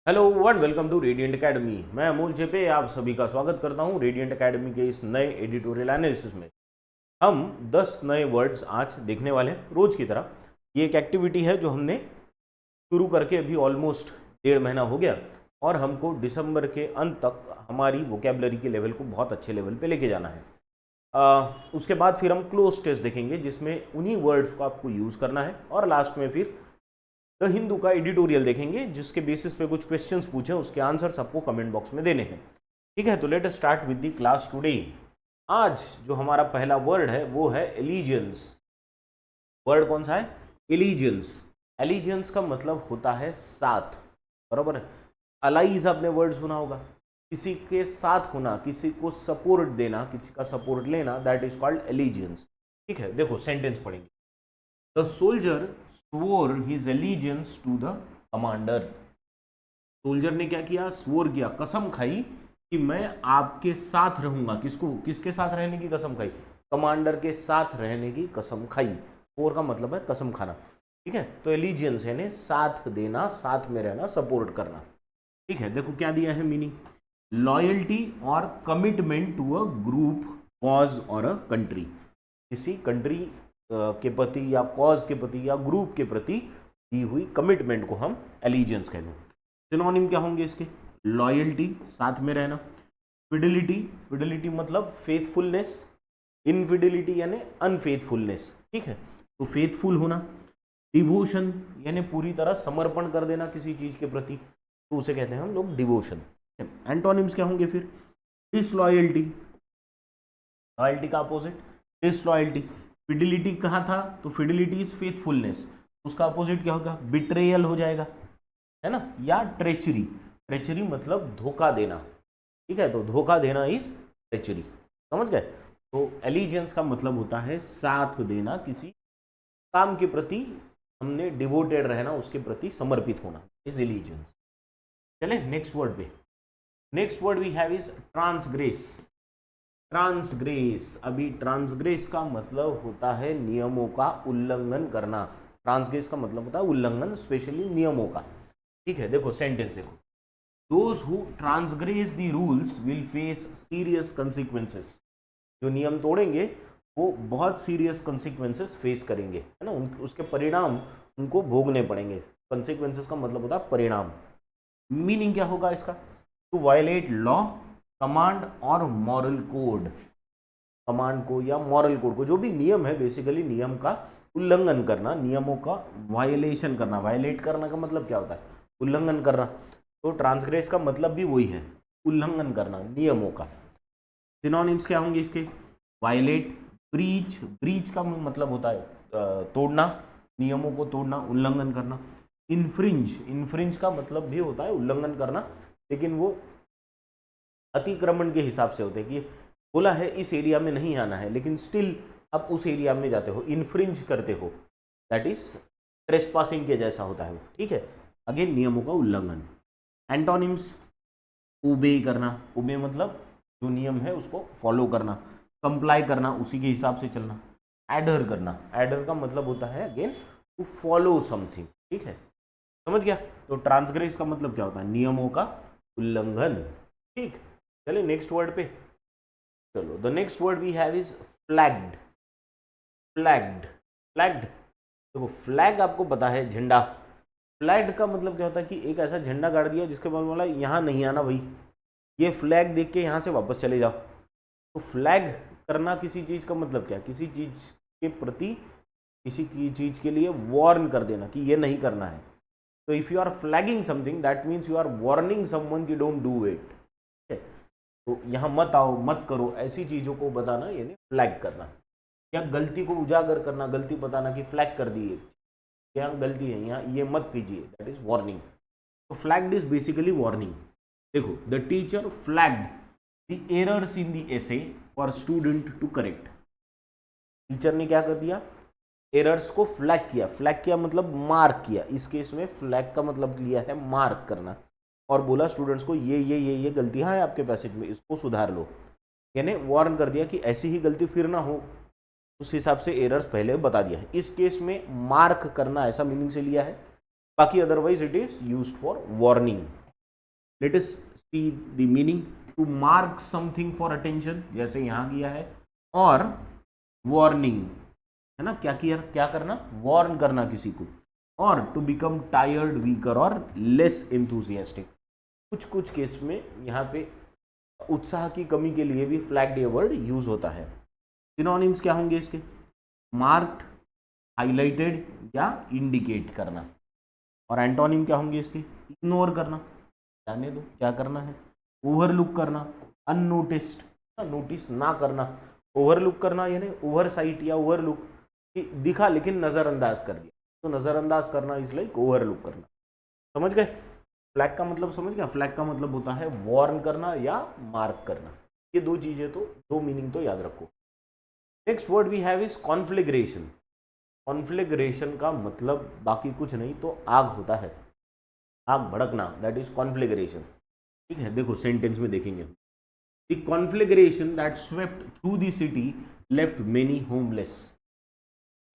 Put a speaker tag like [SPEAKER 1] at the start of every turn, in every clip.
[SPEAKER 1] Hello and welcome to Radiant Academy. मैं अमोल चेपे आप सभी का स्वागत करता हूं रेडिएंट एकेडमी के इस नए एडिटोरियल एनालिसिस में। हम 10 नए वर्ड्स आज देखने वाले हैं रोज की तरह। ये एक एक्टिविटी है जो हमने शुरू करके अभी ऑलमोस्ट 1.5 महीना हो गया और हमको दिसंबर के अंत तक हमारी वोकेबलरी के लेवल को बहुत अच्छे लेवल पे लेके जाना है। उसके बाद फिर हम क्लोज टेस्ट देखेंगे जिसमें उन्हीं वर्ड्स को आपको यूज़ करना है और लास्ट में फिर द हिंदू का एडिटोरियल देखेंगे जिसके बेसिस पे कुछ क्वेश्चंस पूछे उसके आंसर्स आपको कमेंट बॉक्स में देने हैं। ठीक है, तो let us start with the class today. आज जो हमारा पहला वर्ड है वो है एलिजियंस। वर्ड कौन सा है? एलिजियंस। एलिजियंस का मतलब होता है साथ, बराबर है। अलाइज आपने वर्ड सुना होगा, किसी के साथ होना, किसी को सपोर्ट देना, किसी का सपोर्ट लेना, दैट इज कॉल्ड एलिजियंस। ठीक है, देखो सेंटेंस पढ़ेंगे। The soldier swore his allegiance to the commander। Soldier ने क्या किया? स्वोर किया, कसम खाई कि मैं आपके साथ रहूंगा। किसको? किसके साथ रहने की कसम खाई? कमांडर के साथ रहने की कसम खाई। स्वोर का मतलब है कसम खाना। ठीक है, तो एलिजियंस यानी साथ देना, साथ में रहना, सपोर्ट करना। ठीक है, देखो क्या दिया है मीनिंग। लॉयल्टी और commitment to a group, cause और अ कंट्री। किसी कंट्री के प्रति या कॉज के प्रति या ग्रुप के प्रति दी हुई कमिटमेंट को हम एलिजियंस कहते हैं। सिनोनिम क्या होंगे इसके? लॉयल्टी, साथ में रहना। फिडिलिटी, फिडिलिटी मतलब फेथफुलनेस। इनफिडिलिटी यानी अनफेथफुलनेस। ठीक है, तो फेथफुल होना। डिवोशन यानी पूरी तरह समर्पण कर देना किसी चीज के प्रति, तो उसे कहते हैं हम लोग डिवोशन। एंटोनिम्स क्या होंगे फिर? डिसलॉयल्टी, लॉयल्टी का अपोजिट डिसलॉयल्टी। फिडिलिटी कहा था, तो फिडिलिटी इज फेथफुलनेस, उसका अपोजिट क्या होगा? बिट्रेयल हो जाएगा, है ना, या ट्रेचरी। ट्रेचरी मतलब धोखा देना। ठीक है, तो धोखा देना इज ट्रेचरी, समझ गए। तो एलिजियंस का मतलब होता है साथ देना, किसी काम के प्रति हमने डिवोटेड रहना, उसके प्रति समर्पित होना, इज एलिजियंस। चले नेक्स्ट वर्ड पे। Next word we have is transgress. Transgress, अभी ट्रांसग्रेस का मतलब होता है नियमों का उल्लंघन करना। ट्रांसग्रेस का मतलब होता है उल्लंघन, स्पेशली नियमों का। ठीक है, देखो सेंटेंस देखो। Those who transgress the rules will face serious consequences. जो नियम तोड़ेंगे वो बहुत सीरियस कंसिक्वेंसेस फेस करेंगे, है ना, उसके परिणाम उनको भोगने पड़ेंगे। कंसिक्वेंसेस का मतलब होता है परिणाम। मीनिंग क्या होगा इसका? टू वायलेट लॉ, कमांड और मॉरल कोड। कमांड को या मॉरल कोड को, जो भी नियम है, बेसिकली नियम का उल्लंघन करना, नियमों का वायलेशन करना। वायलेट करना का मतलब क्या होता है? उल्लंघन करना। तो ट्रांसग्रेस का मतलब भी वही है, उल्लंघन करना नियमों का। सिनोनिम्स क्या होंगे इसके? Violet, breach. ब्रीच का मतलब होता है तोड़ना, नियमों को तोड़ना, उल्लंघन करना। इन्फ्रिंज, इन्फ्रिंज का मतलब भी होता है उल्लंघन करना, लेकिन वो अतिक्रमण के हिसाब से होते हैं कि बोला है इस एरिया में नहीं आना है, लेकिन स्टिल आप उस एरिया में जाते हो, इन्फ्रिंज करते हो, दैट इज ट्रेसपासिंग के जैसा होता है वो। ठीक है, अगेन नियमों का उल्लंघन। एंटोनिम्स, ओबे करना। ओबे मतलब जो नियम है उसको फॉलो करना, कंप्लाई करना, उसी के हिसाब से चलना। एडर करना, एडर का मतलब होता है अगेन टू फॉलो समथिंग। ठीक है, समझ गया। तो ट्रांसग्रेस का मतलब क्या होता है? नियमों का उल्लंघन। ठीक, चलिए नेक्स्ट वर्ड पे चलो। The next word we have is flagged. Flagged, flagged, देखो फ्लैग आपको पता है झंडा। फ्लैग का मतलब क्या होता है कि एक ऐसा झंडा गाड़ दिया जिसके बाद बोला यहाँ नहीं आना भाई, ये फ्लैग देख के यहाँ से वापस चले जाओ। तो फ्लैग करना किसी चीज का मतलब क्या? किसी चीज के प्रति, किसी की चीज के लिए वार्न कर देना कि ये नहीं करना है। तो if you are flagging something that means you are warning someone कि डोंट डू इट। तो यहाँ मत आओ, मत करो, ऐसी चीजों को बताना यानी फ्लैग करना। या गलती को उजागर करना, गलती बताना कि फ्लैग कर दी है, यहाँ गलती है, यहाँ ये मत कीजिए, दैट इज वार्निंग। तो फ्लैग्ड इज बेसिकली वार्निंग। देखो, the teacher flagged the errors in the essay for student to correct. Teacher ने क्या कर दिया? एरर्स को फ्लैग किया। फ्लैग किया मतलब मार्क किया। इस केस में फ्लैग का मतलब लिया है मार्क करना, और बोला स्टूडेंट्स को ये गलतियां हैं आपके पैसेज में, इसको सुधार लो। यानी वार्न कर दिया कि ऐसी ही गलती फिर ना हो, उस हिसाब से एरर्स पहले बता दिया है। इस केस में मार्क करना ऐसा मीनिंग से लिया है, बाकी otherwise it is used for warning. Let us see the meaning. To mark something for attention, जैसे यहां किया है, और वार्निंग, है ना, क्या किया, क्या करना, वार्न करना किसी को, और टू बिकम टायर्ड, वीकर और लेस एंथुसियास्टिक। कुछ कुछ केस में यहाँ पे उत्साह की कमी के लिए भी फ्लैग्ड ये वर्ड यूज होता है। सिनोनिम्स क्या होंगे इसके, मार्क्ड, हाईलाइटेड या इंडिकेट करना। और एंटोनिम क्या होंगे इसके, इग्नोर करना, जाने दो, क्या करना है, ओवरलुक करना, अननोटिस्ड, नोटिस ना करना। ओवरलुक करना यानी ओवरसाइट या ओवरलुक, दिखा लेकिन नजरअंदाज कर दिया, तो नजरअंदाज करना इज लाइक ओवरलुक करना। समझ गए, फ्लैग का मतलब समझ गया, फ्लैग का मतलब होता है वार्न करना या मार्क करना। ये दो चीजें, तो दो मीनिंग तो याद रखो। Next word we have is conflagration. Conflagration का मतलब बाकी कुछ नहीं तो आग होता है, आग भड़कना, दैट इज कॉन्फ्लिग्रेशन। ठीक है, देखो सेंटेंस में देखेंगे, the conflagration that swept through the city left many homeless.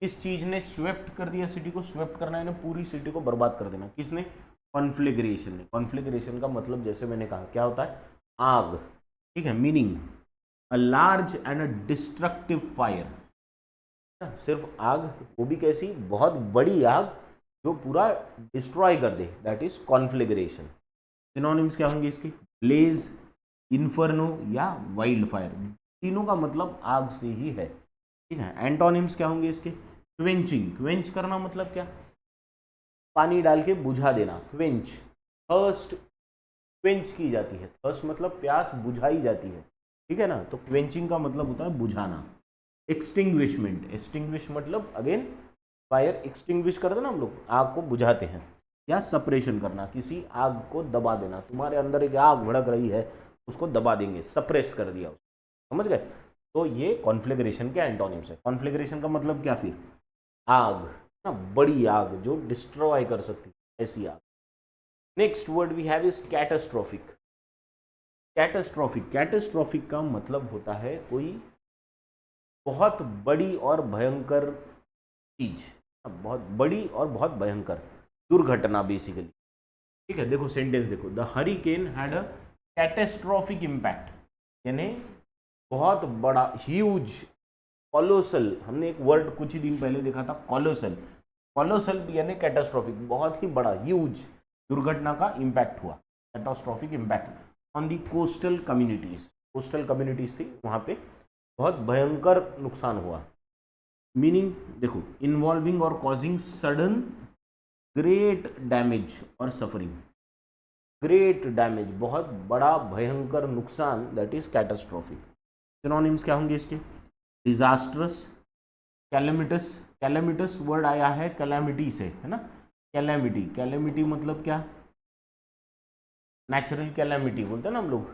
[SPEAKER 1] इस चीज ने स्वेप्ट कर दिया सिटी को, स्वेप्ट करना है ना, पूरी सिटी को बर्बाद कर देना, किसने, कॉन्फ्लिग्रेशन ने। कॉन्फ्लिग्रेशन का मतलब जैसे मैंने कहा क्या होता है, आग। ठीक है, meaning a large and a destructive fire. सिर्फ आग, वो भी कैसी, बहुत बड़ी आग जो पूरा डिस्ट्रॉय कर दे, दैट इज कॉन्फ्लिग्रेशन। सिनोनिम्स क्या होंगे इसके, ब्लेज, इन्फर्नो या वाइल्ड फायर। तीनों का मतलब आग से ही है। ठीक है, एंटोनिम्स क्या होंगे इसके, क्वेंचिंग, क्वेंच करना मतलब क्या, पानी डाल के बुझा देना, क्वेंच। थर्स्ट क्वेंच की जाती है, थर्स्ट मतलब प्यास बुझाई जाती है, ठीक है ना, तो क्वेंचिंग का मतलब होता है बुझाना। एक्सटिंग्विशमेंट, एक्सटिंग्विश मतलब अगेन फायर एक्सटिंग्विश करते ना हम लोग, आग को बुझाते हैं। या सप्रेशन करना, किसी आग को दबा देना, तुम्हारे अंदर एक आग भड़क रही है उसको दबा देंगे, सप्रेस कर दिया उसको। समझ गए, तो ये कॉन्फ्लिग्रेशन के एंटोनिम्स है। कॉन्फ्लिग्रेशन का मतलब क्या फिर, आग ना, बड़ी आग जो डिस्ट्रॉय कर सकती है, ऐसी आग। Next word we have is catastrophic. Catastrophic, catastrophic का मतलब होता है कोई बहुत बड़ी और भयंकर चीज, बहुत बड़ी और बहुत भयंकर दुर्घटना बेसिकली। ठीक है, देखो सेंटेंस देखो, the hurricane had a catastrophic impact, यानी बहुत बड़ा, ह्यूज, कॉलोसल। हमने एक वर्ड कुछ ही दिन पहले देखा था, कॉलोसल। कॉलोसल यानी कैटास्ट्रोफिक, बहुत ही बड़ा, ह्यूज दुर्घटना का इम्पैक्ट हुआ, catastrophic impact on the coastal communities. Coastal communities थी वहाँ पे, बहुत भयंकर नुकसान हुआ। मीनिंग देखो, इन्वॉल्विंग और कॉजिंग सडन ग्रेट डैमेज और सफरिंग। ग्रेट डैमेज, बहुत बड़ा भयंकर नुकसान, दैट इज कैटास्ट्रोफिक। सिनोनिम्स क्या होंगे इसके, डिजास्ट्रस, कैलेमिटस। कैलेमिटस वर्ड आया है कैलेमिटी से, है ना, कैलेमिटी। कैलेमिटी मतलब क्या, नेचुरल कैलेमिटी बोलते हैं ना हम लोग,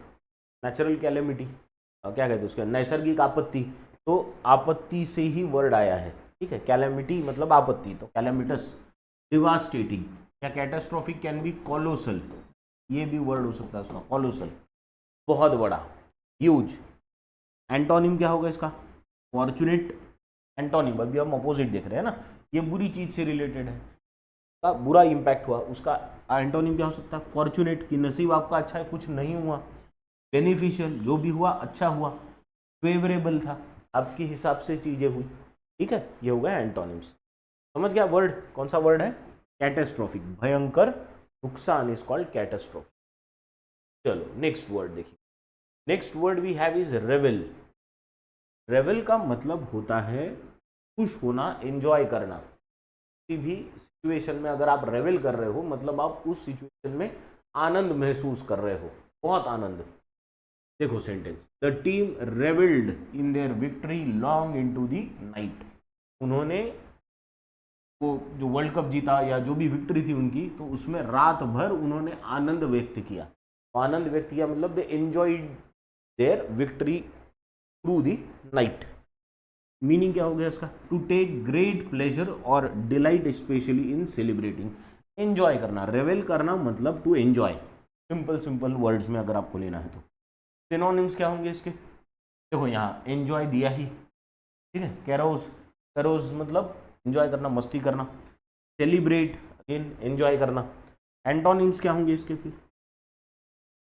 [SPEAKER 1] नेचुरल कैलेमिटी क्या कहते हैं उसका, नैसर्गिक आपत्ति। तो आपत्ति से ही वर्ड आया है। ठीक है, कैलेमिटी मतलब आपत्ति, तो कैलेमिटस। डिवास्टेटिंग या कैटास्ट्रोफिक कैन बी कॉलोसल, ये भी वर्ड हो सकता है उसका, कॉलोसल, बहुत बड़ा, ह्यूज। एंटोनिम क्या होगा इसका, फॉर्चुनेट। एंटोनिम अभी हम अपोजिट देख रहे हैं ना, ये बुरी चीज से रिलेटेड है, का बुरा इंपैक्ट हुआ, उसका एंटोनिम क्या हो सकता है, फॉर्चुनेट, कि नसीब आपका अच्छा है, कुछ नहीं हुआ। बेनिफिशियल, जो भी हुआ अच्छा हुआ। फेवरेबल था, आपके हिसाब से चीजें हुई। ठीक है, ये हो गया एंटोनिम्स। समझ गया वर्ड, कौन सा वर्ड है, कैटास्ट्रोफिक, भयंकर नुकसान इज कॉल्ड कैटास्ट्रोफिक। चलो नेक्स्ट वर्ड देखिए, next word we have is revel. Revel का मतलब होता है खुश होना, एंजॉय करना। किसी भी सिचुएशन में अगर आप रेवल कर रहे हो, मतलब आप उस सिचुएशन में आनंद महसूस कर रहे हो, बहुत आनंद। देखो sentence, the team revelled in their victory long into the night. उन्होंने वो जो वर्ल्ड कप जीता या जो भी विक्ट्री थी उनकी, तो उसमें रात भर उन्होंने आनंद व्यक्त किया। आनंद व्यक्त किया मतलब they enjoyed their victory through the night. Meaning क्या हो गया इसका, टू टेक ग्रेट प्लेजर और delight especially in celebrating. Enjoy करना, रेवेल करना मतलब to enjoy. Simple simple words में अगर आपको लेना है तो सिनोनिम्स क्या होंगे इसके, देखो यहाँ एंजॉय दिया ही, ठीक है, कैरोज, कैरोज मतलब एंजॉय करना, मस्ती करना। सेलिब्रेट अगेन एंजॉय करना। एंटोनिम्स क्या होंगे इसके फिर,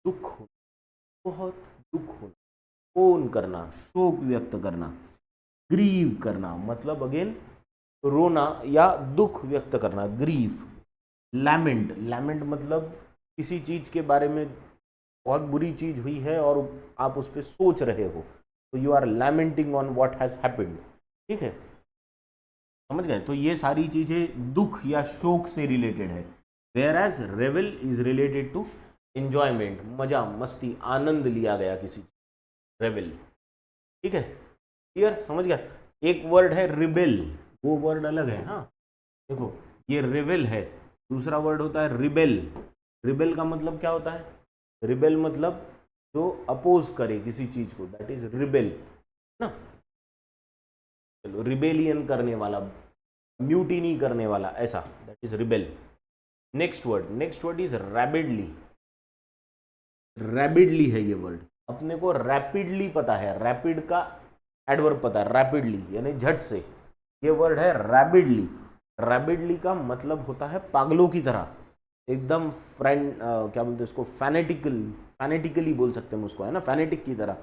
[SPEAKER 1] दुख होना, बहुत दुख होना, फोन करना, शोक व्यक्त करना, ग्रीव करना मतलब अगेन रोना या दुख व्यक्त करना, ग्रीफ। लैमेंट, लैमेंट मतलब किसी चीज के बारे में बहुत बुरी चीज हुई है और आप उस पर सोच रहे हो, तो you are lamenting on what has happened. ठीक है, समझ गए? तो ये सारी चीजें दुख या शोक से रिलेटेड है। Whereas revel is related to enjoyment, मजा, मस्ती, आनंद लिया गया किसी, रेवल। ठीक है, क्लियर, समझ गया? एक वर्ड है रिबेल, वो वर्ड अलग है। हाँ देखो, ये रिबेल है, दूसरा वर्ड होता है रिबेल। रिबेल का मतलब क्या होता है? रिबेल मतलब जो अपोज करे किसी चीज को, दैट इज रिबेल ना। चलो, रिबेलियन करने वाला, म्यूटिनी करने वाला, ऐसा, that is rebel. Next word is rapidly. Rapidly है ये वर्ड, अपने को रैपिडली पता है, रैपिड का एडवर्ब पता है, रैपिडली यानी झट से। ये वर्ड है रैपिडली। रैपिडली का मतलब होता है पागलों की तरह, एकदम फ्रेंड, क्या बोलते हैं उसको, फैनेटिकली बोल सकते हैं उसको, है ना, फैनेटिक की तरह।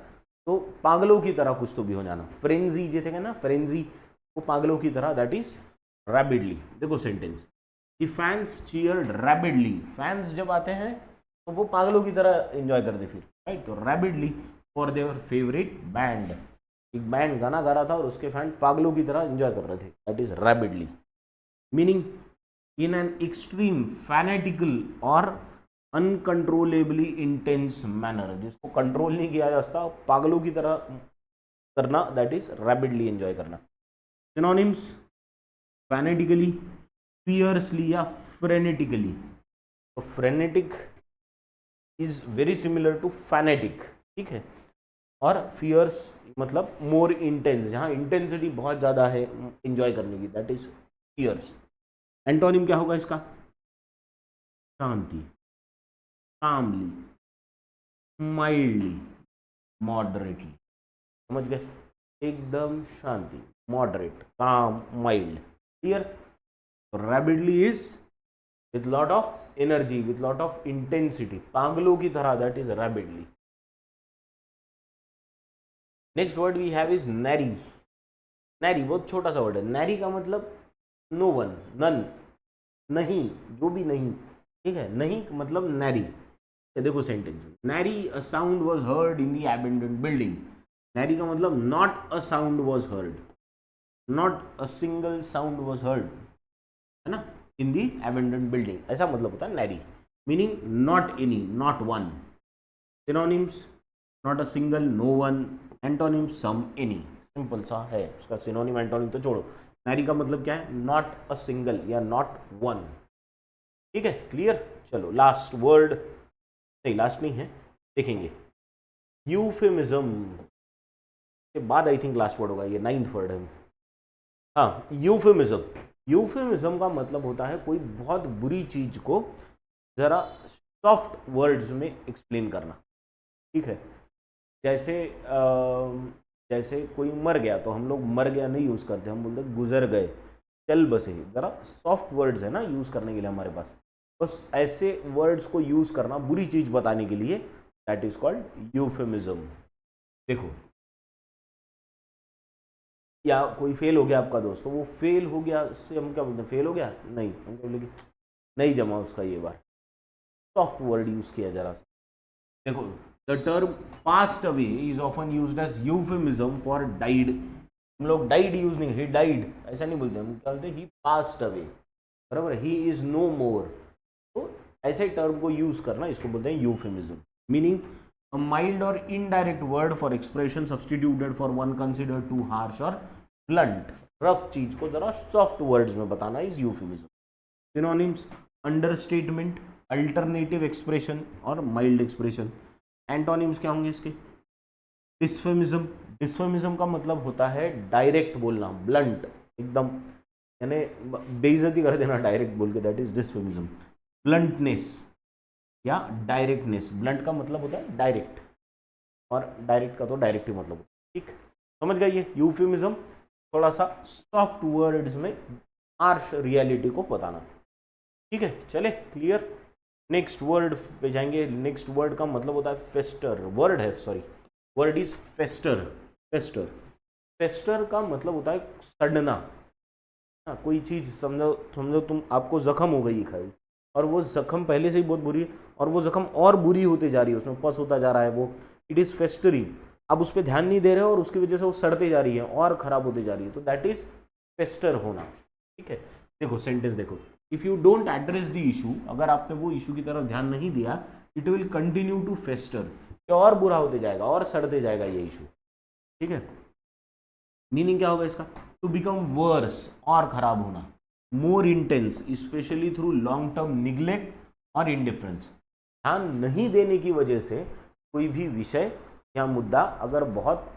[SPEAKER 1] तो पागलों की तरह कुछ तो भी हो जाना, फ्रेंजी जे थे ना, फ्रेंजी, वो पागलों की तरह, दैट इज रैपिडली। देखो sentence, the fans cheered rapidly, fans जब आते हैं तो वो पागलों की तरह एंजॉय करते फिर, राइट। तो rapidly for their favourite band, एक बैंड गाना गा रहा था और उसके फैन पागलों की तरह एंजॉय कर रहे थे, that is rapidly. Meaning, in an extreme fanatical और अनकंट्रोलेबली इंटेंस मैनर, जिसको कंट्रोल नहीं किया जा सकता, पागलों की तरह करना, दैट इज रैपिडली एंजॉय करना। सिनोनिम्स, फैनेटिकली, फियर्सली या फ्रेनेटिकली। तो frenetic is very similar to fanatic, ठीक है। और फियर्स मतलब मोर इंटेंस, जहाँ इंटेंसिटी बहुत ज़्यादा है एंजॉय करने की, दैट इज फियर्स। एंटोनिम क्या होगा इसका? शांति, कामली, माइल्डली, मॉडरेटली। समझ गए? एकदम शांति, moderate, calm, mild. Clear? Rapidly is with lot of energy, with lot of intensity, पागलों की तरह, that is rapidly. Next word we have is nary. Nary बहुत छोटा सा वर्ड है। नैरी का मतलब नो वन, नन, नहीं, जो भी नहीं, ठीक है, नहीं मतलब नैरी। देखो sentence, Neri a sound was heard in the abandoned building. Neri का मतलब not a sound was heard, not a single sound was heard, है ना, इन द अबैंडन्ड बिल्डिंग, ऐसा मतलब होता है nary. Meaning not any, not one. Synonyms, not a single, no one. Antonym, some, any. Simple सा है उसका synonym antonym तो छोड़ो। नैरी का मतलब क्या है? नॉट अ सिंगल या नॉट वन। ठीक है, क्लियर? चलो लास्ट वर्ड, नहीं लास्ट नहीं है, देखेंगे यूफेमिज्म के बाद आई थिंक लास्ट वर्ड होगा, ये 9th वर्ड है। हाँ, यूफेमिज्म। यूफेमिज्म का मतलब होता है कोई बहुत बुरी चीज को जरा सॉफ्ट वर्ड्स में एक्सप्लेन करना। ठीक है, जैसे जैसे कोई मर गया तो हम लोग मर गया नहीं यूज करते, हम बोलते गुजर गए, चल बसे। जरा सॉफ्ट वर्ड्स है ना यूज करने के लिए हमारे पास, बस ऐसे वर्ड्स को यूज करना बुरी चीज बताने के लिए, दैट इज कॉल्ड यूफेमिज्म। देखो, या कोई फेल हो गया आपका दोस्त, तो वो फेल हो गया से हम क्या बोलते हैं? फेल हो गया नहीं, हम क्या बोलेंगे? नहीं जमा उसका ये बार, सॉफ्ट वर्ड यूज किया जरा। देखो, the term passed away is often used as euphemism for died. हम लोग डाइड यूज नहीं, ही डाइड ऐसा नहीं बोलते, हम क्या बोलते हैं? ही पास्ट अवे, बराबर, ही इज नो मोर। तो ऐसे टर्म को यूज करना, इसको बोलते हैं euphemism. Meaning, a mild or indirect word for expression substituted for one considered too harsh or blunt। Rough चीज को जरा सॉफ्ट वर्ड्स में बताना is euphemism. Synonyms, understatement, alternative expression और माइल्ड एक्सप्रेशन। एंटोनिम्स क्या होंगे इसके? डिस्फेमिज्म। डिस्फेमिज्म का मतलब होता है डायरेक्ट बोलना, ब्लंट, एकदम, यानी बेइज्जती कर देना डायरेक्ट बोल के, दैट इज डिस्फेमिज्म। ब्लंटनेस या डायरेक्टनेस, ब्लंट का मतलब होता है डायरेक्ट और डायरेक्ट का तो डायरेक्ट ही मतलब होता है। ठीक, समझ गए? ये यूफेमिज्म थोड़ा सा सॉफ्ट वर्ड्स में हार्श रियलिटी को बताना। ठीक है, चले, क्लियर? नेक्स्ट वर्ड पे जाएंगे। नेक्स्ट वर्ड का मतलब होता है फेस्टर, वर्ड है सॉरी, वर्ड इज फेस्टर। फेस्टर, फेस्टर का मतलब होता है सड़ना। हाँ, कोई चीज़ समझो समझो तुम, आपको जख्म हो गई खाई, और वो जख्म पहले से ही बहुत बुरी है, और वो जख्म और बुरी होती जा रही है, उसमें पस होता जा रहा है, वो इट इज़ फेस्टरिंग। आप उस पर ध्यान नहीं दे रहे हो और उसकी वजह से वो सड़ते जा रही है और ख़राब होती जा रही है, तो दैट इज फेस्टर होना। ठीक है, देखो सेंटेंस देखो, if you don't address the issue, अगर आपने वो इशू की तरफ ध्यान नहीं दिया, इट विल कंटिन्यू टू फेस्टर, और बुरा होते जाएगा और सड़ते जाएगा ये इशू। ठीक है, मीनिंग क्या होगा इसका, टू बिकम वर्स, और खराब होना, more intense, specially through long term neglect और इंडिफरेंस। ध्यान नहीं देने की वजह से कोई भी विषय या मुद्दा अगर बहुत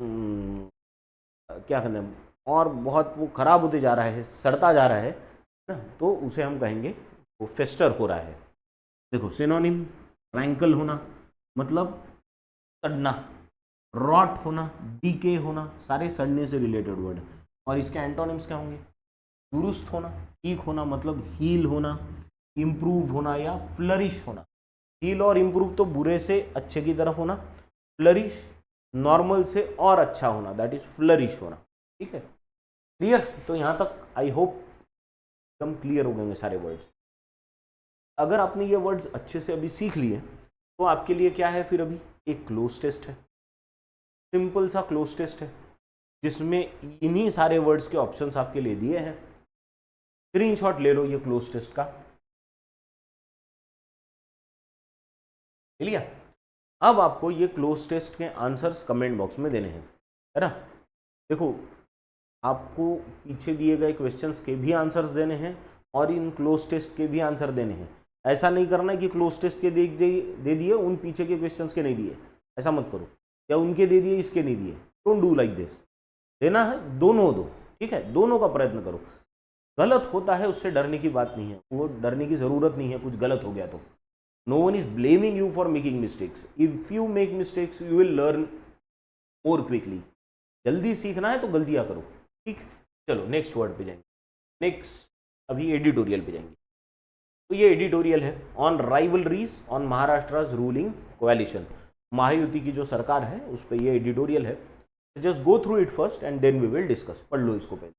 [SPEAKER 1] क्या कहते हैं, और बहुत वो खराब होते जा रहा है, सड़ता जा रहा है ना, तो उसे हम कहेंगे वो फेस्टर हो रहा है। देखो सिनोनिम, रैंकल होना मतलब सड़ना, रॉट होना, डीके होना, सारे सड़ने से रिलेटेड वर्ड। और इसके एंटोनिम्स क्या होंगे, दुरुस्त होना, ठीक होना मतलब हील होना, इम्प्रूव होना या फ्लरिश होना। हील और इम्प्रूव तो बुरे से अच्छे की तरफ होना, फ्लरिश नॉर्मल से और अच्छा होना, दैट इज फ्लरिश होना। ठीक है, क्लियर। तो यहाँ तक आई होप एकदम क्लियर हो गए सारे वर्ड्स। अगर आपने ये वर्ड्स अच्छे से अभी सीख लिए तो आपके लिए क्या है फिर, अभी एक क्लोज टेस्ट है, सिंपल सा क्लोज टेस्ट है, जिसमें इन्हीं सारे वर्ड्स के ऑप्शंस आपके लिए दिए हैं। स्क्रीनशॉट ले लो ये क्लोज टेस्ट का, लिया। अब आपको ये क्लोज टेस्ट के आंसर्स कमेंट बॉक्स में देने हैं, है ना। देखो आपको पीछे दिए गए क्वेश्चंस के भी आंसर्स देने हैं और इन क्लोज टेस्ट के भी आंसर देने हैं। ऐसा नहीं करना है कि क्लोज टेस्ट के दे दिए उन पीछे के क्वेश्चंस के नहीं दिए, ऐसा मत करो, या उनके दे दिए इसके नहीं दिए, डोंट डू लाइक दिस। देना है दोनों दो, ठीक है, दोनों का प्रयत्न करो। गलत होता है उससे डरने की बात नहीं है, वो डरने की ज़रूरत नहीं है कुछ गलत हो गया तो। No one is blaming you for making mistakes, if you make mistakes you will learn more quickly. जल्दी सीखना है तो गलतियां करो, ठीक। चलो नेक्स्ट वर्ड पे जाएंगे, नेक्स्ट अभी एडिटोरियल पे जाएंगे। तो ये एडिटोरियल है on rivalries on Maharashtra ruling coalition, Mahayuti की जो सरकार है उस पर ये एडिटोरियल है। Just go through it first and then we will discuss. पढ़ लो इसको पहले।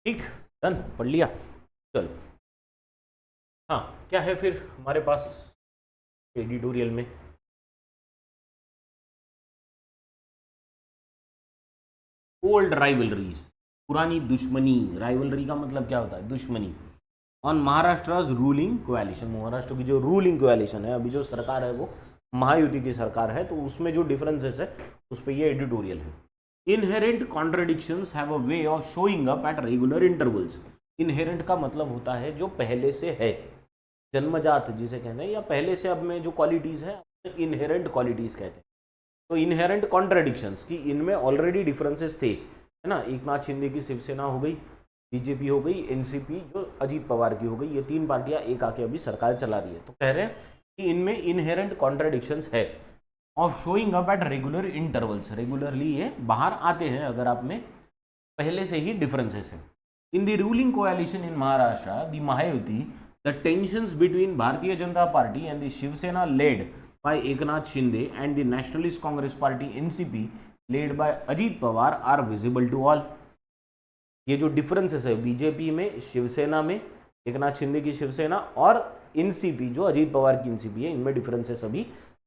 [SPEAKER 1] ठीक, डन, पढ़ लिया। चलो हाँ, क्या है फिर हमारे पास एडिटोरियल में, ओल्ड राइवलरीज, पुरानी दुश्मनी। राइवलरी का मतलब क्या होता है, दुश्मनी। On Maharashtra ruling coalition, Maharashtra की जो रूलिंग कोएलिशन है, अभी जो सरकार है वो महायुति की सरकार है, तो उसमें जो डिफरेंसेस है उस पर ये एडिटोरियल है। Inherent contradictions have a way of showing up at regular intervals. Inherent का मतलब होता है जो पहले से है, जन्मजात जिसे कहते हैं, या पहले से अब में जो क्वालिटीज है इनहेरेंट क्वालिटीज कहते हैं। तो इनहेरेंट कॉन्ट्रडिक्शंस की इनमें ऑलरेडी डिफरेंसेस थे, है ना। एक नाथ शिंदे की शिवसेना हो गई, बीजेपी हो गई, एनसीपी जो अजीत पवार की हो गई, ये तीन पार्टियां एक आके अभी सरकार चला रही है। तो कह रहे हैं कि इनमें इनहेरेंट कॉन्ट्रडिक्शंस है of showing up at regular intervals, regularly ये बाहर आते हैं अगर आप में पहले से ही डिफरेंसेस है। In the ruling coalition in Maharashtra the Mahayuti, the tensions between Bharatiya Janata Party and the Shivsena led by Eknath Shinde and the Nationalist Congress Party NCP led by Ajit Pawar are visible to all। ये जो differences है BJP में, शिवसेना में, एकनाथ शिंदे की शिवसेना और NCP जो अजीत पवार की NCP है, इनमें डिफरेंसेस अभी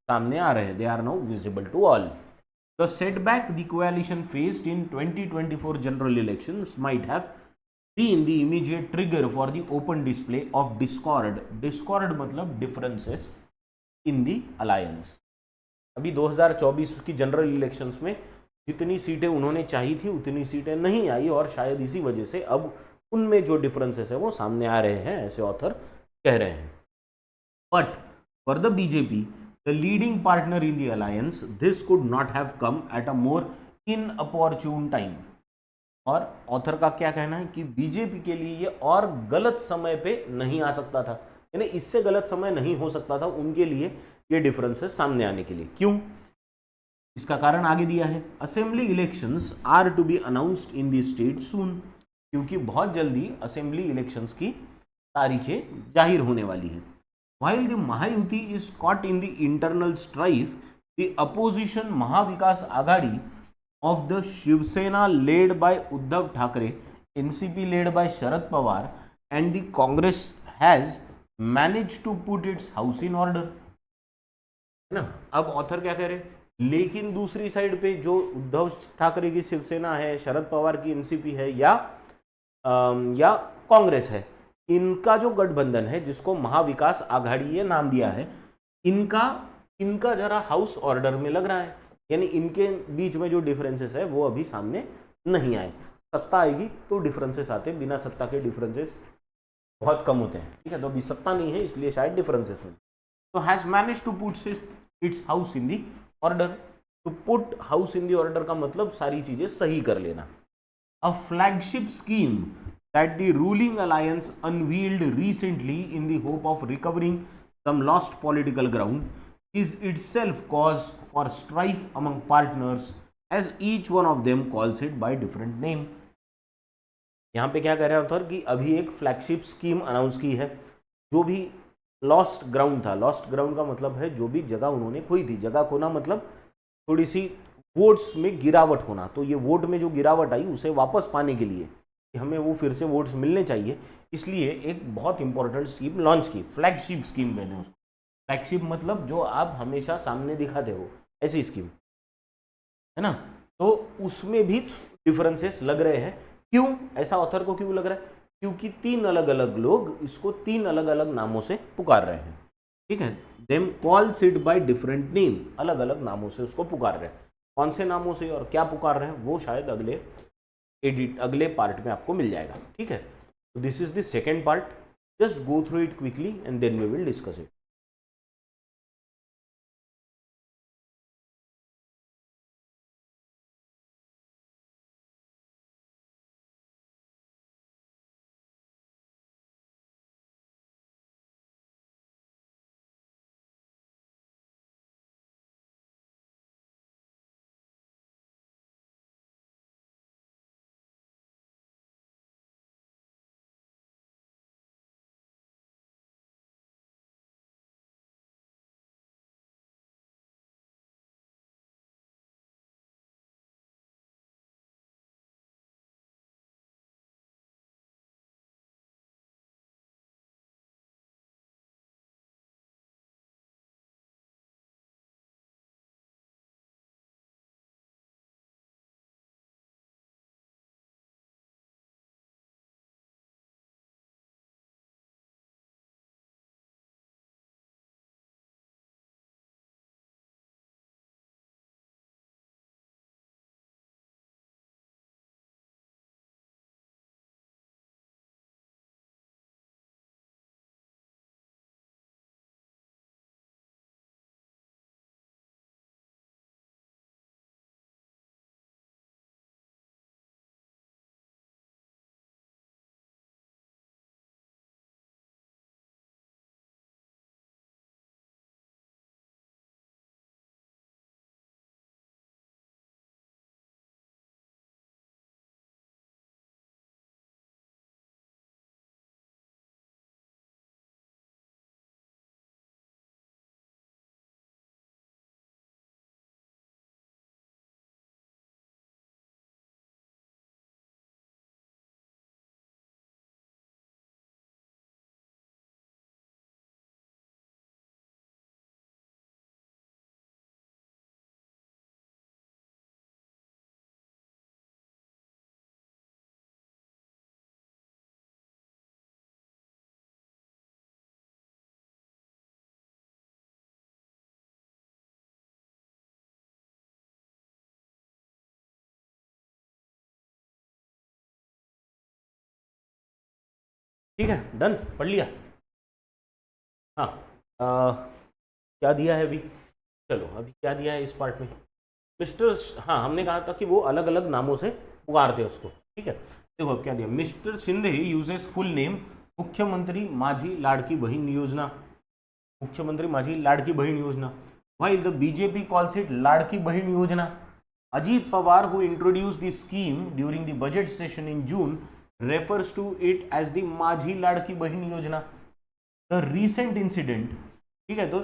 [SPEAKER 1] सामने आ रहे हैं। They are now visible to all. The setback the coalition faced in 2024 general elections might have been the immediate trigger for the open display of discord. Discord मतलब डिफरेंसेस इन दी अलायंस। अभी 2024 की general elections में जितनी सीटें उन्होंने चाही थी उतनी सीटें नहीं आई, और शायद इसी वजह से अब उनमें जो डिफरेंसेस है वो सामने आ रहे हैं, ऐसे ऑथर कह रहे हैं। But for the BJP the leading partner in the alliance this could not have come at a more inopportune time. और ऑथर का क्या कहना है कि बीजेपी के लिए ये और गलत समय पे नहीं आ सकता था, यानी इससे गलत समय नहीं हो सकता था उनके लिए ये डिफरेंसेस सामने आने के लिए। क्यों? इसका कारण आगे दिया है। Assembly elections are to be announced in the state soon, क्योंकि बहुत जल्दी असेंबली इलेक्शंस की तारीखें जाहिर होने वाली हैं। While the Mahayuti is caught in the internal strife, the opposition Mahavikas Aghadi of the Shivsena led by Uddhav Thackeray, NCP led by Sharad Pawar and the Congress has managed to put its house in order। है ना। अब author क्या कह रहे हैं, लेकिन दूसरी side पे जो उद्धव ठाकरे की शिवसेना है, शरद पवार की एनसीपी है, या कांग्रेस है, इनका जो गठबंधन है जिसको महाविकास आघाड़ी ये नाम दिया है, इनका जरा हाउस ऑर्डर में लग रहा है, यानी इनके बीच में जो डिफरेंसेस है वो अभी सामने नहीं आए। सत्ता आएगी तो डिफरेंसेस आते हैं, बिना सत्ता के डिफरेंसेस बहुत कम होते हैं, ठीक है। तो अभी सत्ता नहीं है इसलिए शायद डिफरेंसेस में। तो has manage to put its house in the order. To put house in the order का मतलब सारी चीजें सही कर लेना। A flagship scheme that the ruling alliance unveiled recently in the hope of recovering some lost political ground is itself cause for strife among partners as each one of them calls it by different name। यहाँ पे क्या कह रहे हैं author कि अभी एक flagship scheme announce की है, जो भी लॉस्ट ग्राउंड था, लॉस्ट ग्राउंड का मतलब है जो भी जगह उन्होंने खोई थी, जगह खोना मतलब थोड़ी सी वोट्स में गिरावट होना, तो ये वोट में जो गिरावट आई उसे वापस पाने के लिए कि हमें वो फिर से वोट्स मिलने चाहिए, इसलिए एक बहुत इंपॉर्टेंट स्कीम लॉन्च की, फ्लैगशिप स्कीम कहते हैं उसको। फ्लैगशिप मतलब जो आप हमेशा सामने दिखाते हो, ऐसी स्कीम, है ना। तो उसमें भी डिफरेंसेस लग रहे हैं। क्यों ऐसा ऑथर को क्यों लग रहा है? क्योंकि तीन अलग अलग लोग इसको तीन अलग अलग नामों से पुकार रहे हैं, ठीक है। Them calls it by different name, अलग अलग नामों से उसको पुकार रहे हैं। कौन से नामों से और क्या पुकार रहे हैं वो शायद अगले पार्ट में आपको मिल जाएगा, ठीक है। This is the second part, just go through it quickly and then we will discuss it. ठीक है, डन, पढ़ लिया। हाँ, क्या दिया है अभी, चलो अभी क्या दिया है इस पार्ट में, मिस्टर, हाँ हमने कहा था कि वो अलग अलग नामों से पुकारते हैं उसको, ठीक है। देखो अब क्या दिया, mister Shinde uses full name मुख्यमंत्री माझी लाड़की बहन योजना, मुख्यमंत्री माझी लाड़की बहन योजना, while the BJP calls it लाड़की बहन योजना. Ajit Pawar, who introduced the scheme during the budget session in June, refers to it as the माझी लाड़की बहन योजना. The recent incident, ठीक है, तो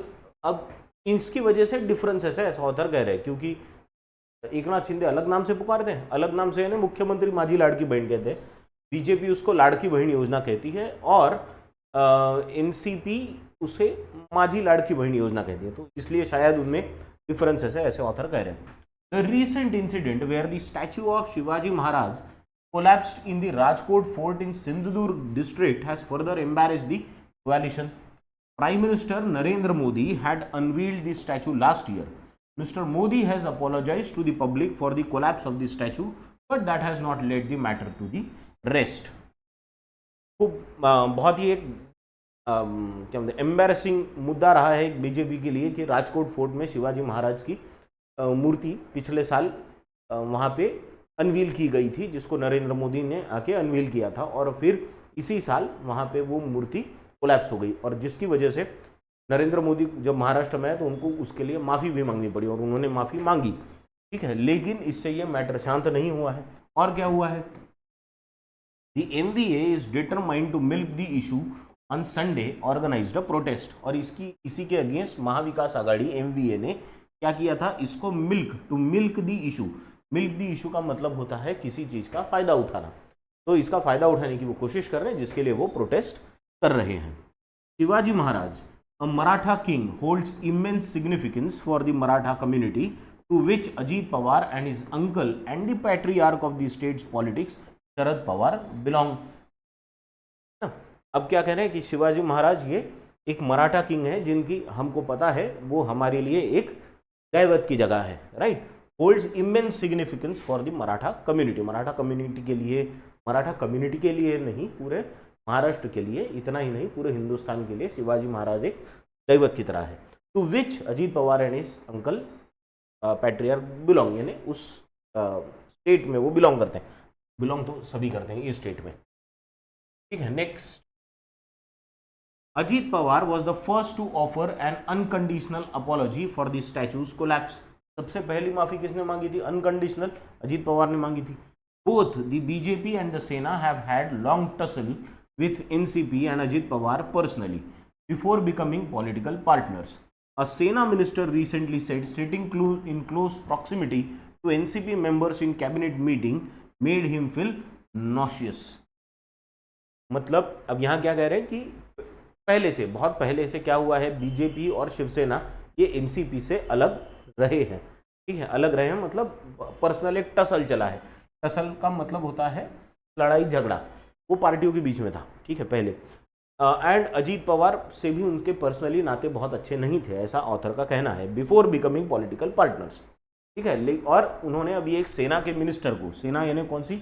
[SPEAKER 1] अब इसकी वजह से डिफरेंसेस है ऐसा ऑथर कह रहे हैं, क्योंकि एकनाथ शिंदे अलग नाम से पुकारते हैं, अलग नाम से यानी मुख्यमंत्री माझी लाड़की बहन कहते हैं, बीजेपी उसको लाड़की बहन योजना कहती है, और एनसीपी उसे माझी लाड़की बहन योजना कहती है, तो इसलिए शायद उनमें डिफरेंसेस है ऐसे ऑथर कह रहे हैं। The recent incident where the statue of Shivaji Maharaj collapsed in the Rajkot fort in Sindhudurg district has further embarrassed the coalition. Prime Minister Narendra Modi had unveiled the statue last year. Mr. Modi has apologized to the public for the collapse of the statue, but that has not led the matter to the rest. खूब बहुत ही एक क्या बोलते हैं embarrassing मुद्दा रहा है BJP के लिए कि राजकोट फोर्ट में शिवाजी महाराज की मूर्ति पिछले साल वहाँ पे अनवील की गई थी, जिसको नरेंद्र मोदी ने आके अनवील किया था, और फिर इसी साल वहाँ पे वो मूर्ति कोलैप्स हो गई, और जिसकी वजह से नरेंद्र मोदी जब महाराष्ट्र में आए तो उनको उसके लिए माफ़ी भी मांगनी पड़ी, और उन्होंने माफ़ी मांगी, ठीक है, लेकिन इससे ये मैटर शांत नहीं हुआ है। और क्या हुआ है, The MVA is determined to milk the issue on Sunday organized a protest, और इसी के अगेंस्ट महाविकास आघाड़ी MVA ने क्या किया था, इसको to milk the issue. Milk the issue का मतलब होता है किसी चीज का फायदा उठाना, तो इसका फायदा उठाने की वो कोशिश कर रहे हैं, जिसके लिए वो प्रोटेस्ट कर रहे हैं। Shivaji Maharaj, a Maratha king, holds immense significance for the Maratha community, to which Ajit Pawar and his uncle and the patriarch of the state's politics Sharad Pawar belong. अब क्या कह रहे हैं कि शिवाजी महाराज ये एक मराठा किंग है, जिनकी हमको पता है वो हमारे लिए एक दैवत की जगह है, right. Holds immense significance for the Maratha community, Maratha community के लिए, मराठा कम्युनिटी के लिए नहीं, पूरे महाराष्ट्र के लिए, इतना ही नहीं पूरे हिंदुस्तान के लिए शिवाजी महाराज एक दैवत की तरह है। To which Ajit Pawar and his uncle patriarch belong, यानी उस स्टेट में वो बिलोंग करते हैं, बिलोंग तो सभी करते हैं इस स्टेट में, ठीक है। Next, Ajit Pawar was the first to offer an unconditional apology for the statue's collapse. सबसे पहली माफी किसने मांगी थी, अनकंडीशनल अजीत पवार ने मांगी थी। Both the BJP and the Sena have had long tussle with NCP and Ajit Pawar personally before becoming political partners. A Sena minister recently said sitting in close proximity to NCP members in cabinet meeting made him feel nauseous। मतलब अब यहाँ क्या कह रहे हैं कि पहले से, बहुत पहले से क्या हुआ है, बीजेपी और शिवसेना ये एनसीपी से अलग रहे हैं, ठीक है, अलग रहे हैं, मतलब पर्सनल एक टसल चला है। टसल का मतलब होता है लड़ाई झगड़ा, वो पार्टियों के बीच में था, ठीक है, पहले। एंड अजीत पवार से भी उनके पर्सनली नाते बहुत अच्छे नहीं थे, ऐसा ऑथर का कहना है, बिफोर बिकमिंग पॉलिटिकल पार्टनर्स, ठीक है। और उन्होंने अभी एक सेना के मिनिस्टर को, सेना यानी कौन सी,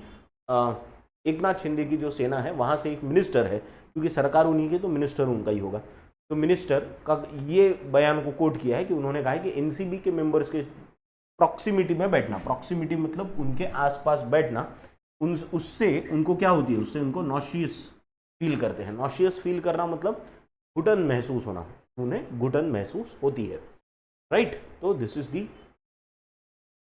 [SPEAKER 1] एकनाथ शिंदे की जो सेना है वहाँ से एक मिनिस्टर है, क्योंकि सरकार उन्हीं की तो मिनिस्टर उनका ही होगा, तो मिनिस्टर का ये बयान को कोट किया है कि उन्होंने कहा है कि एनसीबी के मेंबर्स के प्रॉक्सिमिटी में बैठना, प्रॉक्सिमिटी मतलब उनके आसपास बैठना, उससे उनको क्या होती है, उससे उनको नॉशियस फील करते हैं। नॉशियस फील करना मतलब घुटन महसूस होना, उन्हें घुटन महसूस होती है, राइट। तो this is the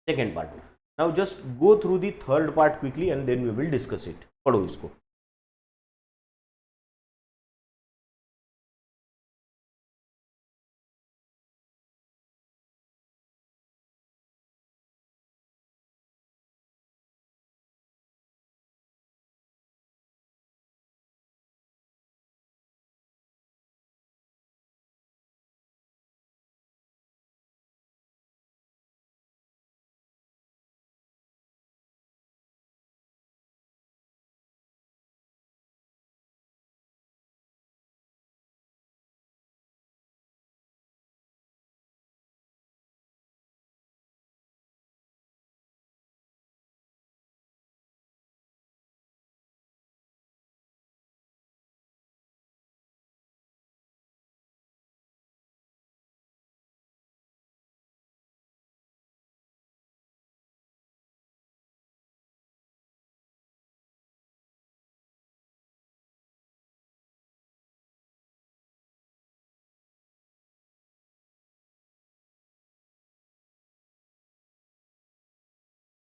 [SPEAKER 1] second part. Now just go through the third part quickly and then we will discuss it. पढ़ो इसको।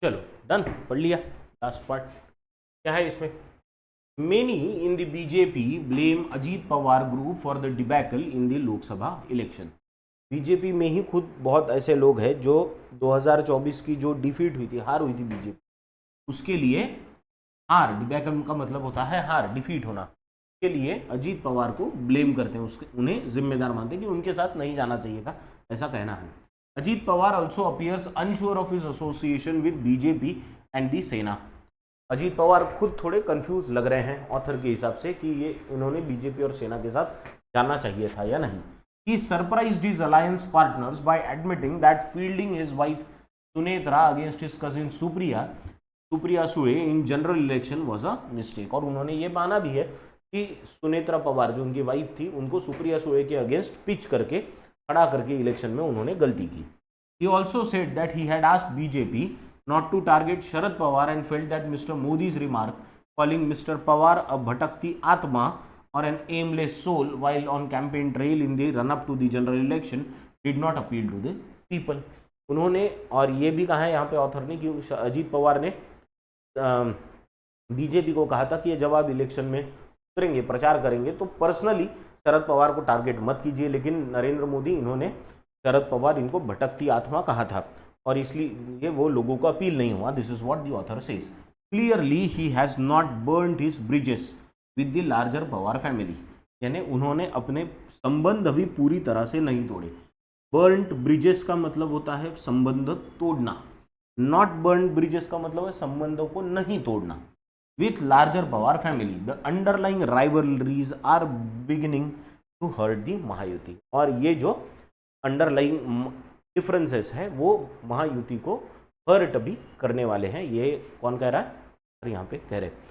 [SPEAKER 1] चलो डन, पढ़ लिया। लास्ट पार्ट क्या है इसमें? Many in the BJP blame Ajit Pawar group for the debacle in the Lok Sabha election. BJP में ही खुद बहुत ऐसे लोग हैं जो 2024 की जो डिफीट हुई थी, हार हुई थी बीजेपी, उसके लिए हार, डिबैकल का मतलब होता है हार, डिफीट होना, के लिए अजीत पवार को ब्लेम करते हैं, उसके उन्हें जिम्मेदार मानते हैं कि उनके साथ नहीं जाना चाहिए था, ऐसा कहना है। Ajit Pawar also appears unsure of his association with BJP and the सेना। अजीत पवार खुद थोड़े कंफ्यूज लग रहे हैं ऑथर के हिसाब से कि ये इन्होंने बीजेपी और सेना के साथ जाना चाहिए था या नहीं। He surprised his alliance partners by admitting that fielding his wife Sunetra against his cousin Supriya Sule in general election was a mistake। और उन्होंने ये माना भी है कि सुनेत्रा पवार जो उनकी वाइफ थी, उनको सुप्रिया सुले के अगेंस्ट पिच करके खड़ा करके इलेक्शन में उन्होंने गलती की। He also said that he had asked BJP not to target Sharad Pawar and felt that Mr. Modi's remark calling Mr. Pawar a bhatakti atma or an aimless soul while on campaign trail in the run up to the general election did not appeal to the people। उन्होंने और ये भी कहा है यहाँ पे author ने कि अजीत पवार ने बीजेपी को कहा था कि ये जब आप इलेक्शन में उतरेंगे, प्रचार करेंगे, तो पर्सनली शरद पवार को टारगेट मत कीजिए। लेकिन नरेंद्र मोदी, इन्होंने शरद पवार इनको भटकती आत्मा कहा था और इसलिए वो लोगों को अपील नहीं हुआ। This is what the author says. Clearly he has not burned his bridges with the larger Pawar family, यानी उन्होंने अपने संबंध अभी पूरी तरह से नहीं तोड़े। बर्न्ड ब्रिजेस का मतलब होता है संबंध तोड़ना, नॉट बर्न्ड ब्रिजेस का मतलब है संबंधों को नहीं तोड़ना। With larger Pawar family the underlying rivalries are beginning to hurt the Mahayuti. और ये जो अंडरलाइंग डिफरेंसेस है वो महायुति को हर्ट भी करने वाले हैं। ये कौन कह रहा है? और यहाँ पे कह रहे हैं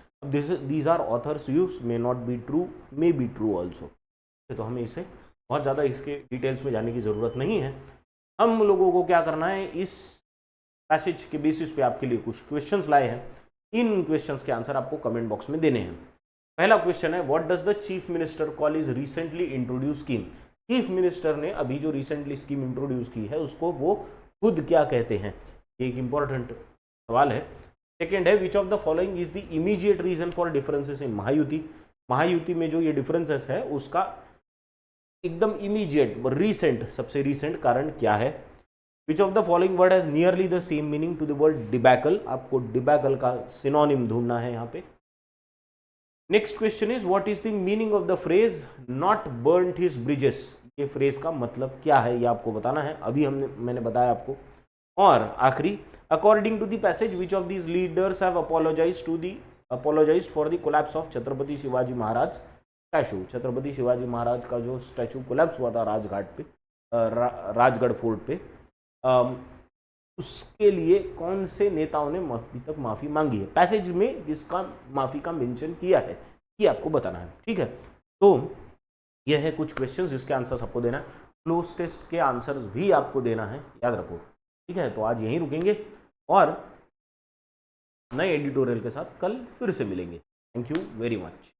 [SPEAKER 1] these are authors views, may not be true, may be true also। तो हमें इसे बहुत ज़्यादा इसके डिटेल्स में जाने की ज़रूरत नहीं है। हम लोगों को क्या करना है, इस पैसेज के बेसिस पे आपके लिए कुछ क्वेश्चंस लाए हैं। इन क्वेश्चंस के आंसर आपको कमेंट बॉक्स में देने हैं। पहला क्वेश्चन है, what does the chief minister call is recently introduce scheme. Chief minister ने अभी जो रिसेंटली स्कीम इंट्रोड्यूस की है उसको वो खुद क्या कहते हैं, ये एक इंपॉर्टेंट सवाल है। सेकेंड है, which of the following is the immediate reason for differences in Mahayuti. Mahayuti में जो ये डिफरेंसेस है उसका एकदम इमीडिएट, रीसेंट, सबसे रीसेंट कारण क्या है। Which of the following word has nearly the same meaning to the word debacle. आपको डिबैकल का सिनोनिम ढूंढना है यहाँ पे। Next question is, what is the meaning of the phrase not burned his bridges. ये फ्रेज का मतलब क्या है ये आपको बताना है, अभी मैंने बताया आपको। और आखिरी, according to the passage which of these leaders have apologized for the collapse of Chhatrapati Shivaji Maharaj statue. Chhatrapati Shivaji Maharaj का जो स्टैचू कोलैप्स हुआ था राजघाट पे, राजगढ़ फोर्ट पे, उसके लिए कौन से नेताओं ने अभी तक माफ़ी मांगी है। पैसेज में इसका माफ़ी का मेंशन किया है, ये आपको बताना है। ठीक है, तो यह है कुछ क्वेश्चंस जिसके आंसर्स आपको देना है। क्लोज टेस्ट के आंसर्स भी आपको देना है, याद रखो। ठीक है, तो आज यहीं रुकेंगे और नए एडिटोरियल के साथ कल फिर से मिलेंगे। Thank you very much.